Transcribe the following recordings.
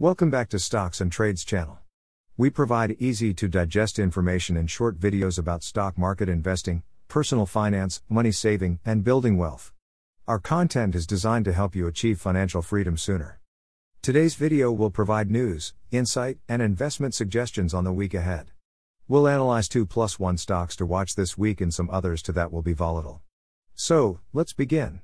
Welcome back to Stocks and Trades channel. We provide easy to digest information in short videos about stock market investing, personal finance, money saving, and building wealth. Our content is designed to help you achieve financial freedom sooner. Today's video will provide news, insight, and investment suggestions on the week ahead. We'll analyze 2+1 stocks to watch this week and some others that will be volatile. So, let's begin.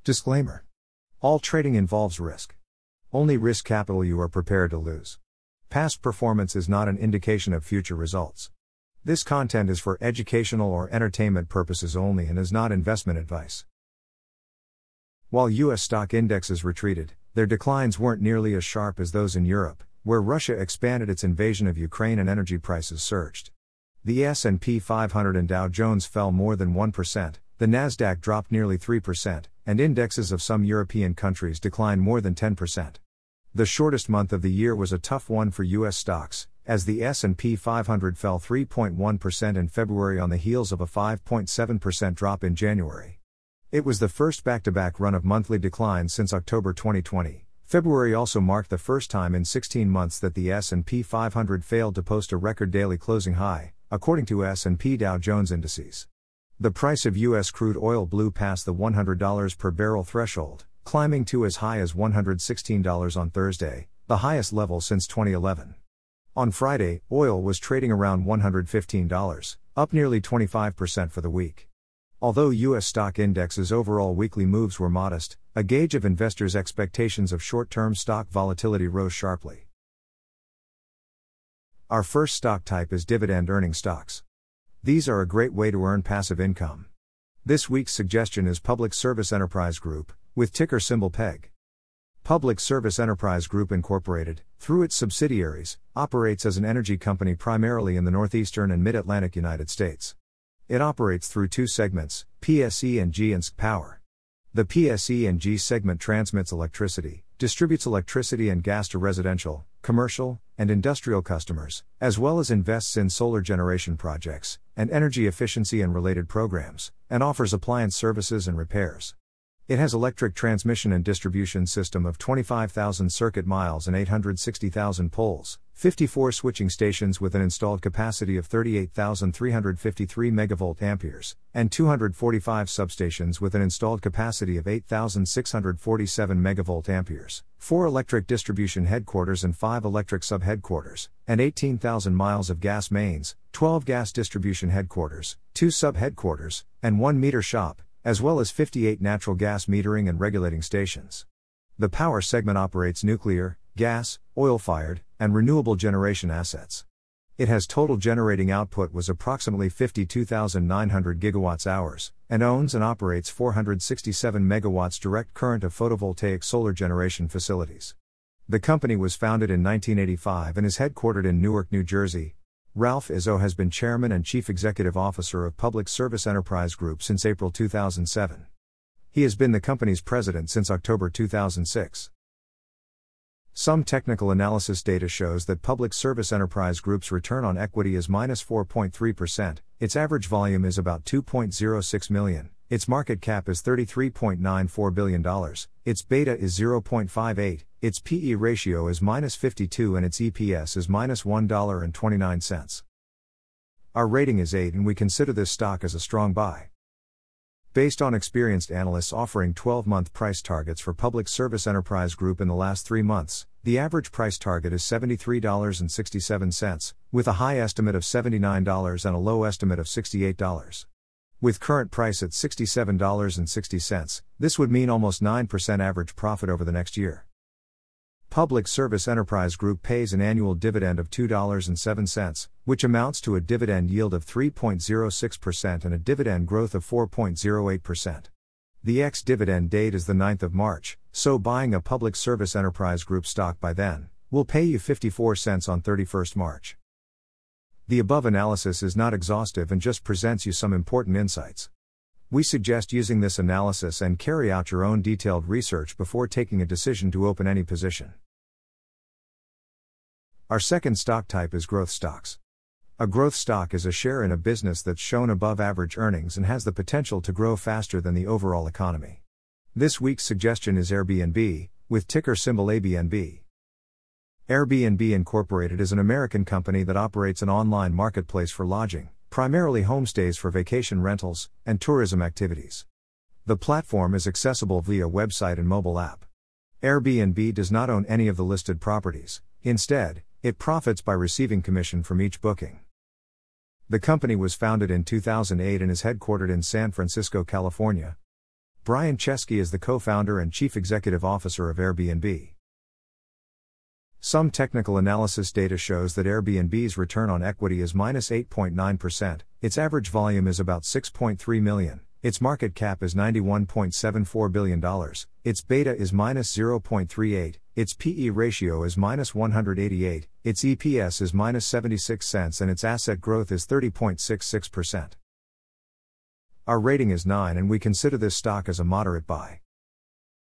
Disclaimer. All trading involves risk. Only risk capital you are prepared to lose. Past performance is not an indication of future results. This content is for educational or entertainment purposes only and is not investment advice. While U.S. stock indexes retreated, their declines weren't nearly as sharp as those in Europe, where Russia expanded its invasion of Ukraine and energy prices surged. The S&P 500 and Dow Jones fell more than 1%, the Nasdaq dropped nearly 3%, and indexes of some European countries declined more than 10%. The shortest month of the year was a tough one for U.S. stocks, as the S&P 500 fell 3.1% in February on the heels of a 5.7% drop in January. It was the first back-to-back run of monthly declines since October 2020. February also marked the first time in 16 months that the S&P 500 failed to post a record daily closing high, according to S&P Dow Jones indices. The price of U.S. crude oil blew past the $100 per barrel threshold, climbing to as high as $116 on Thursday, the highest level since 2011. On Friday, oil was trading around $115, up nearly 25% for the week. Although U.S. stock indexes' overall weekly moves were modest, a gauge of investors' expectations of short-term stock volatility rose sharply. Our first stock type is dividend-earning stocks. These are a great way to earn passive income. This week's suggestion is Public Service Enterprise Group, with ticker symbol PEG. Public Service Enterprise Group Incorporated, through its subsidiaries, operates as an energy company primarily in the northeastern and mid-Atlantic United States. It operates through two segments, PSE&G and SK Power. The PSE&G segment transmits electricity, distributes electricity and gas to residential, commercial, and industrial customers, as well as invests in solar generation projects, and energy efficiency and related programs, and offers appliance services and repairs. It has electric transmission and distribution system of 25,000 circuit miles and 860,000 poles, 54 switching stations with an installed capacity of 38,353 megavolt amperes, and 245 substations with an installed capacity of 8,647 megavolt amperes, 4 electric distribution headquarters and 5 electric sub-headquarters, and 18,000 miles of gas mains, 12 gas distribution headquarters, 2 sub-headquarters, and 1 meter shop, as well as 58 natural gas metering and regulating stations. The power segment operates nuclear, gas, oil-fired, and renewable generation assets. It has total generating output was approximately 52,900 gigawatts-hours, and owns and operates 467 megawatts direct current of photovoltaic solar generation facilities. The company was founded in 1985 and is headquartered in Newark, New Jersey. Ralph Izzo has been chairman and chief executive officer of Public Service Enterprise Group since April 2007. He has been the company's president since October 2006. Some technical analysis data shows that Public Service Enterprise Group's return on equity is -4.3%, its average volume is about 2.06 million, its market cap is $33.94 billion, its beta is 0.58, its PE ratio is -52 and its EPS is -$1.29. Our rating is 8 and we consider this stock as a strong buy. Based on experienced analysts offering 12-month price targets for Public Service Enterprise Group in the last 3 months, the average price target is $73.67, with a high estimate of $79 and a low estimate of $68. With current price at $67.60, this would mean almost 9% average profit over the next year. Public Service Enterprise Group pays an annual dividend of $2.07, which amounts to a dividend yield of 3.06% and a dividend growth of 4.08%. The ex-dividend date is the 9th of March, so buying a Public Service Enterprise Group stock by then will pay you 54 cents on 31st March. The above analysis is not exhaustive and just presents you some important insights. We suggest using this analysis and carry out your own detailed research before taking a decision to open any position. Our second stock type is growth stocks. A growth stock is a share in a business that's shown above average earnings and has the potential to grow faster than the overall economy. This week's suggestion is Airbnb, with ticker symbol ABNB. Airbnb Incorporated is an American company that operates an online marketplace for lodging, primarily homestays for vacation rentals and tourism activities. The platform is accessible via website and mobile app. Airbnb does not own any of the listed properties. Instead, it profits by receiving commission from each booking. The company was founded in 2008 and is headquartered in San Francisco, California. Brian Chesky is the co-founder and chief executive officer of Airbnb. Some technical analysis data shows that Airbnb's return on equity is -8.9%, its average volume is about 6.3 million, its market cap is $91.74 billion, its beta is -0.38, its PE ratio is -188, its EPS is -76 cents, and its asset growth is 30.66%. Our rating is 9 and we consider this stock as a moderate buy.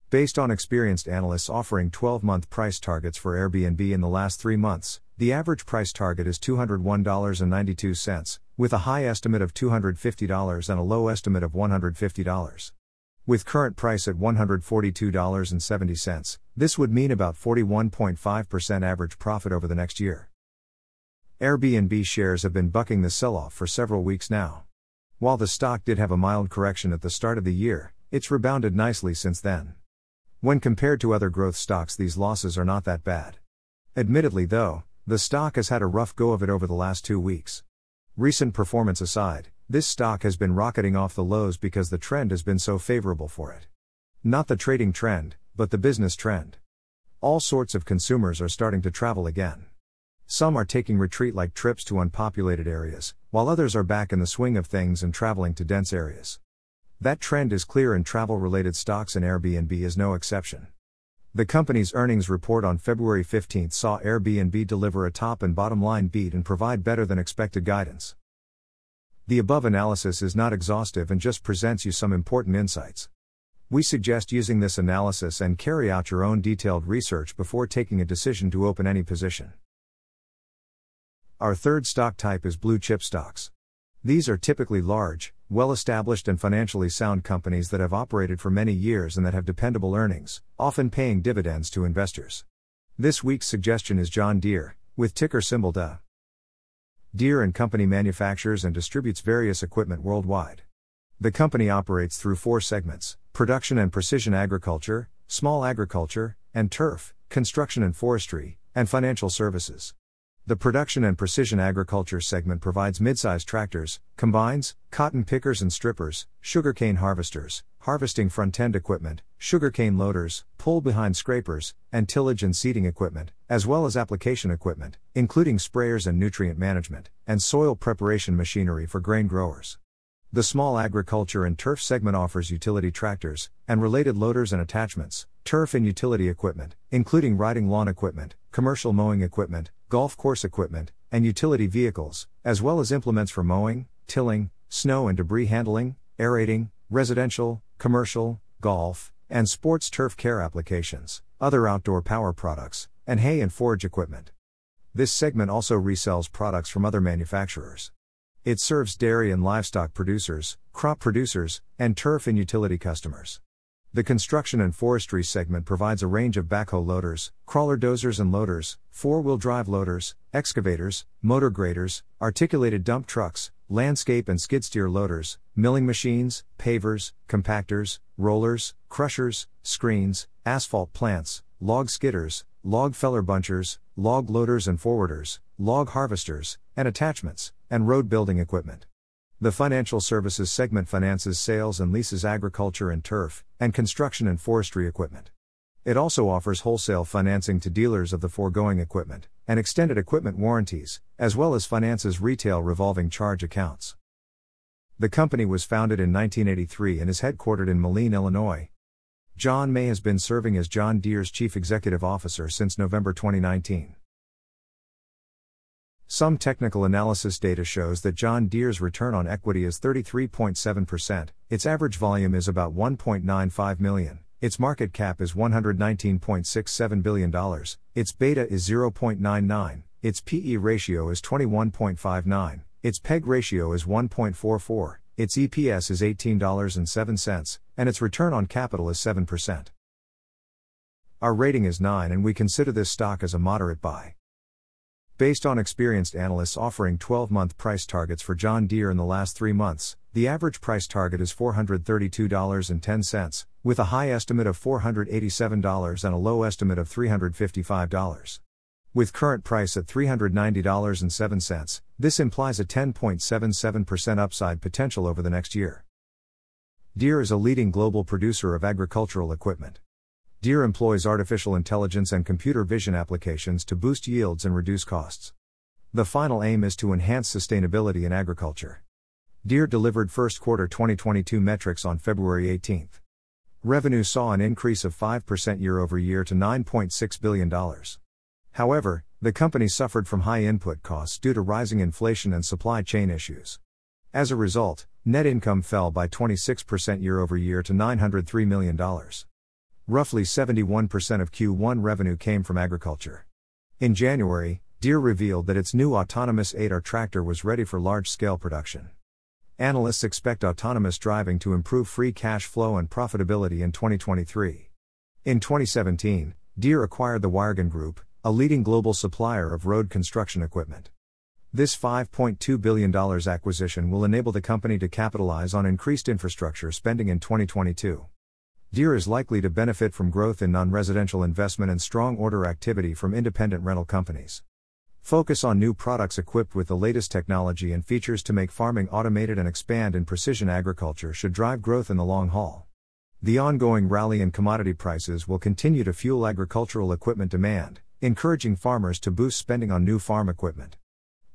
Based on experienced analysts offering 12-month price targets for Airbnb in the last 3 months, the average price target is $201.92, with a high estimate of $250 and a low estimate of $150. With current price at $142.70, this would mean about 41.5% average profit over the next year. Airbnb shares have been bucking the sell-off for several weeks now. While the stock did have a mild correction at the start of the year, it's rebounded nicely since then. When compared to other growth stocks, these losses are not that bad. Admittedly though, the stock has had a rough go of it over the last 2 weeks. Recent performance aside, this stock has been rocketing off the lows because the trend has been so favorable for it. Not the trading trend, but the business trend. All sorts of consumers are starting to travel again. Some are taking retreat like trips to unpopulated areas, while others are back in the swing of things and traveling to dense areas. That trend is clear in travel-related stocks, and Airbnb is no exception. The company's earnings report on February 15 saw Airbnb deliver a top and bottom line beat and provide better than expected guidance. The above analysis is not exhaustive and just presents you some important insights. We suggest using this analysis and carry out your own detailed research before taking a decision to open any position. Our third stock type is blue chip stocks. These are typically large, well-established and financially sound companies that have operated for many years and that have dependable earnings, often paying dividends to investors. This week's suggestion is John Deere, with ticker symbol DA. Deere & Company manufactures and distributes various equipment worldwide. The company operates through 4 segments: production and precision agriculture, small agriculture, and turf, construction and forestry, and financial services. The production and precision agriculture segment provides mid-size tractors, combines, cotton pickers and strippers, sugarcane harvesters, harvesting front-end equipment, sugarcane loaders, pull-behind scrapers, and tillage and seeding equipment, as well as application equipment, including sprayers and nutrient management, and soil preparation machinery for grain growers. The small agriculture and turf segment offers utility tractors, and related loaders and attachments, turf and utility equipment, including riding lawn equipment, commercial mowing equipment, golf course equipment, and utility vehicles, as well as implements for mowing, tilling, snow and debris handling, aerating, residential, commercial, golf, and sports turf care applications, other outdoor power products, and hay and forage equipment. This segment also resells products from other manufacturers. It serves dairy and livestock producers, crop producers, and turf and utility customers. The construction and forestry segment provides a range of backhoe loaders, crawler dozers and loaders, four-wheel drive loaders, excavators, motor graders, articulated dump trucks, landscape and skid steer loaders, milling machines, pavers, compactors, rollers, crushers, screens, asphalt plants, log skidders, log feller bunchers, log loaders and forwarders, log harvesters, and attachments, and road building equipment. The financial services segment finances sales and leases agriculture and turf, and construction and forestry equipment. It also offers wholesale financing to dealers of the foregoing equipment, and extended equipment warranties, as well as finances retail revolving charge accounts. The company was founded in 1983 and is headquartered in Moline, Illinois. John May has been serving as John Deere's Chief Executive Officer since November 2019. Some technical analysis data shows that John Deere's return on equity is 33.7%, its average volume is about 1.95 million, its market cap is $119.67 billion, its beta is 0.99, its PE ratio is 21.59, its PEG ratio is 1.44, its EPS is $18.07, and its return on capital is 7%. Our rating is 9 and we consider this stock as a moderate buy. Based on experienced analysts offering 12-month price targets for John Deere in the last 3 months, the average price target is $432.10, with a high estimate of $487 and a low estimate of $355. With current price at $390.07, this implies a 10.77% upside potential over the next year. Deere is a leading global producer of agricultural equipment. Deere employs artificial intelligence and computer vision applications to boost yields and reduce costs. The final aim is to enhance sustainability in agriculture. Deere delivered first quarter 2022 metrics on February 18. Revenue saw an increase of 5% year-over-year to $9.6 billion. However, the company suffered from high input costs due to rising inflation and supply chain issues. As a result, net income fell by 26% year-over-year to $903 million. Roughly 71% of Q1 revenue came from agriculture. In January, Deere revealed that its new autonomous 8R tractor was ready for large-scale production. Analysts expect autonomous driving to improve free cash flow and profitability in 2023. In 2017, Deere acquired the Wiregun Group, a leading global supplier of road construction equipment. This $5.2 billion acquisition will enable the company to capitalize on increased infrastructure spending in 2022. Deere is likely to benefit from growth in non-residential investment and strong order activity from independent rental companies. Focus on new products equipped with the latest technology and features to make farming automated and expand in precision agriculture should drive growth in the long haul. The ongoing rally in commodity prices will continue to fuel agricultural equipment demand, encouraging farmers to boost spending on new farm equipment.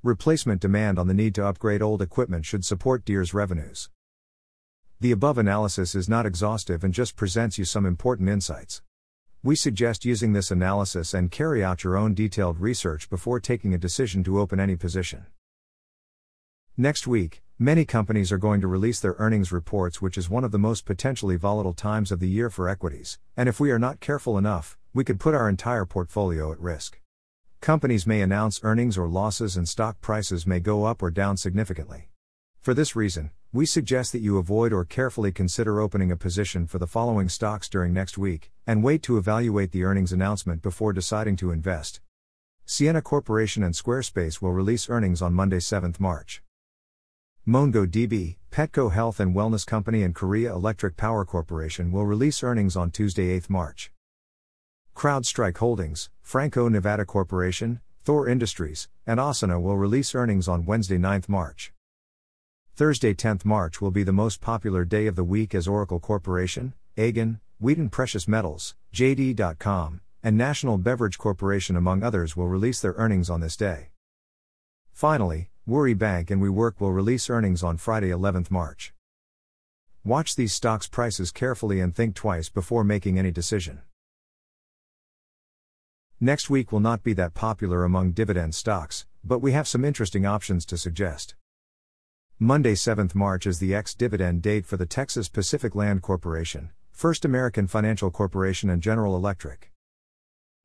Replacement demand on the need to upgrade old equipment should support Deere's revenues. The above analysis is not exhaustive and just presents you some important insights. We suggest using this analysis and carry out your own detailed research before taking a decision to open any position. Next week, many companies are going to release their earnings reports, which is one of the most potentially volatile times of the year for equities, and if we are not careful enough, we could put our entire portfolio at risk. Companies may announce earnings or losses and stock prices may go up or down significantly. For this reason, we suggest that you avoid or carefully consider opening a position for the following stocks during next week, and wait to evaluate the earnings announcement before deciding to invest. Ciena Corporation and Squarespace will release earnings on Monday 7 March. MongoDB, Petco Health and Wellness Company and Korea Electric Power Corporation will release earnings on Tuesday 8 March. CrowdStrike Holdings, Franco-Nevada Corporation, Thor Industries, and Asana will release earnings on Wednesday 9 March. Thursday 10 March will be the most popular day of the week as Oracle Corporation, Aegon, Wheaton Precious Metals, JD.com, and National Beverage Corporation among others will release their earnings on this day. Finally, Worry Bank and WeWork will release earnings on Friday 11 March. Watch these stocks' prices carefully and think twice before making any decision. Next week will not be that popular among dividend stocks, but we have some interesting options to suggest. Monday 7 March is the ex-dividend date for the Texas Pacific Land Corporation, First American Financial Corporation and General Electric.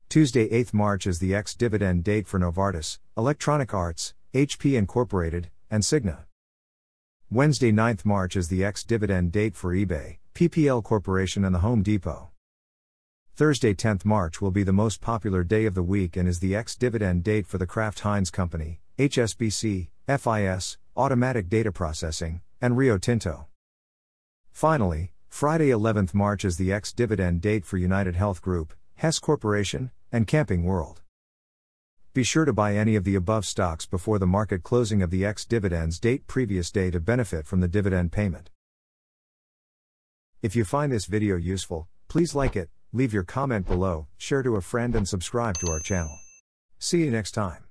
Tuesday 8 March is the ex-dividend date for Novartis, Electronic Arts, HP Incorporated, and Cigna. Wednesday 9 March is the ex-dividend date for eBay, PPL Corporation and the Home Depot. Thursday 10 March will be the most popular day of the week and is the ex-dividend date for the Kraft Heinz Company, HSBC, FIS, Automatic Data Processing, and Rio Tinto. Finally, Friday 11 March is the ex-dividend date for United Health Group, Hess Corporation, and Camping World. Be sure to buy any of the above stocks before the market closing of the ex-dividends date previous day to benefit from the dividend payment. If you find this video useful, please like it, leave your comment below, share to a friend and subscribe to our channel. See you next time.